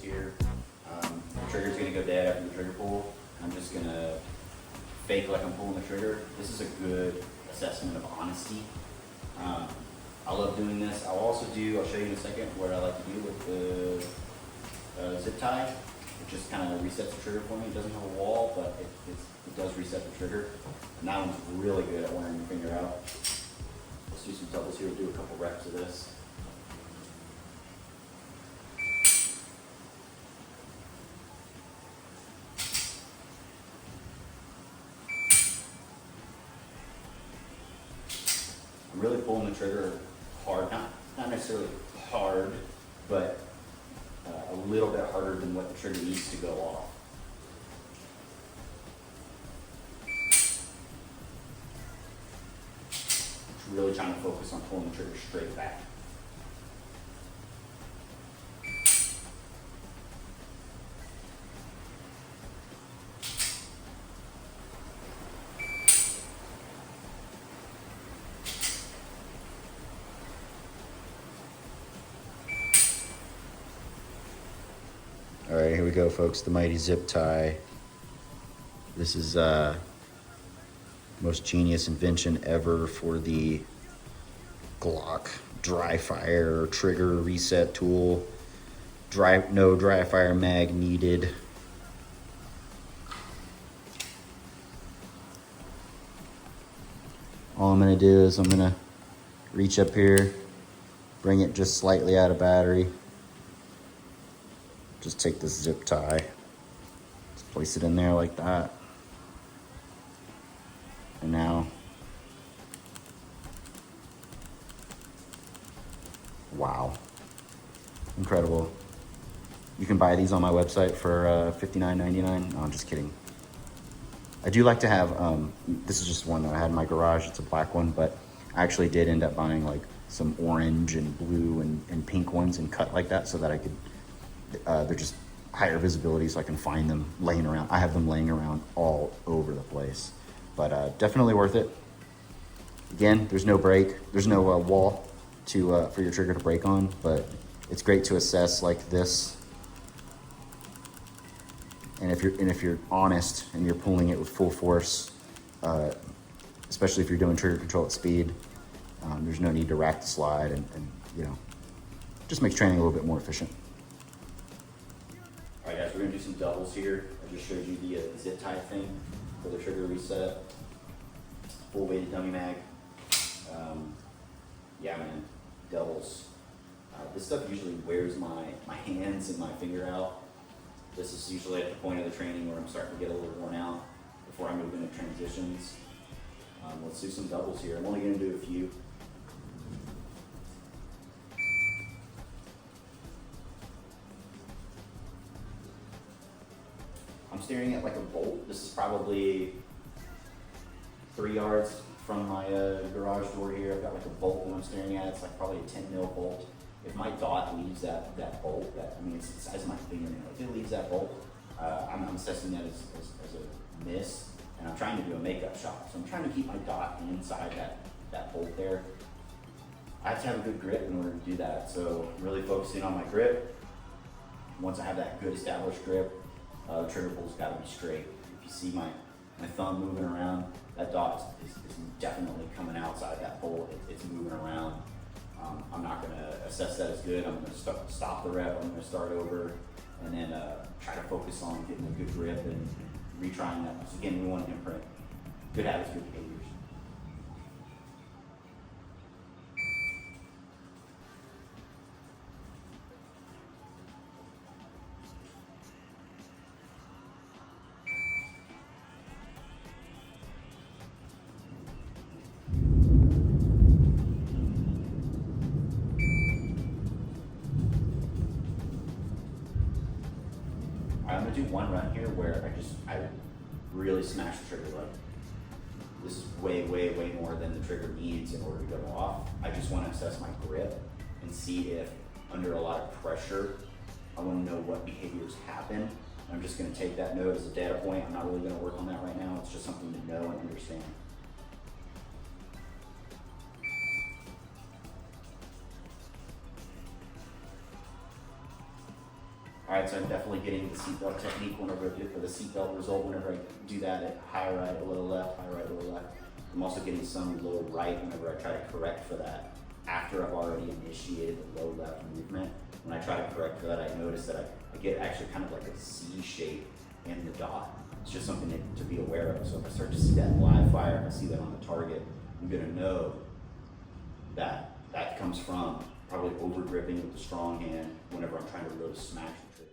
here. The trigger's gonna go dead after the trigger pull. I'm just gonna fake like I'm pulling the trigger. This is a good assessment of honesty. I love doing this. I'll show you in a second what I like to do with the zip tie. It just kind of resets the trigger for me. It doesn't have a wall, but it does reset the trigger. And that one's really good at wearing your finger out. Let's do some doubles here. We'll do a couple reps of this. I'm really pulling the trigger hard, not necessarily hard, but a little bit harder than what the trigger needs to go off. Just really trying to focus on pulling the trigger straight back. All right, here we go, folks. The mighty zip tie. This is most genius invention ever for the Glock dry fire trigger reset tool. No dry fire mag needed. All I'm gonna do is I'm gonna reach up here, bring it just slightly out of battery. Just take this zip tie, just place it in there like that. And now, wow, incredible. You can buy these on my website for $59.99. No, I'm just kidding. I do like to have, this is just one that I had in my garage. It's a black one, but I actually did end up buying like some orange and blue and pink ones and cut like that so that I could, they're just higher visibility so I can find them laying around. I have them laying around all over the place, but definitely worth it. Again, there's no break, there's no wall to for your trigger to break on, but it's great to assess like this. And if you're honest and you're pulling it with full force, especially if you're doing trigger control at speed, there's no need to rack the slide and you know, just makes training a little bit more efficient. All right, guys, we're gonna do some doubles here. I just showed you the zip tie thing for the trigger reset. Full weighted dummy mag. Yeah, man, doubles. This stuff usually wears my hands and my finger out. This is usually at the point of the training where I'm starting to get a little worn out before I move into transitions. Let's do some doubles here. I'm only gonna do a few. I'm staring at like a bolt. This is probably 3 yards from my garage door here. I've got like a bolt that I'm staring at. It's like probably a 10 mil bolt. If my dot leaves that bolt, it's the size of my fingernail. If it leaves that bolt, I'm assessing that as a miss, and I'm trying to do a makeup shot. So I'm trying to keep my dot inside that bolt there. I have to have a good grip in order to do that. So I'm really focusing on my grip. Once I have that good established grip, the trigger pull's got to be straight. If you see my thumb moving around, that dot is definitely coming outside that bolt. It's moving around. I'm not going to assess that as good. I'm going to stop the rep. I'm going to start over and then try to focus on getting a good grip and retrying that. So again, we want to imprint good habits, good behaviors. I'm gonna do one run here where I really smash the trigger like this is way more than the trigger needs in order to go off. I just want to assess my grip and see if under a lot of pressure, I want to know what behaviors happen. I'm just gonna take that note as a data point. I'm not really gonna work on that right now. It's just something to know and understand. Alright, so I'm definitely getting the seatbelt technique whenever I do, or the seatbelt result whenever I do that at high right, low left, high right, low left. I'm also getting some low right whenever I try to correct for that after I've already initiated the low left movement. When I try to correct for that, I notice that I get actually kind of like a C shape in the dot. It's just something to be aware of. So if I start to see that live fire, if I see that on the target, I'm gonna know that that comes from probably over gripping with the strong hand whenever I'm trying to really smash the trigger.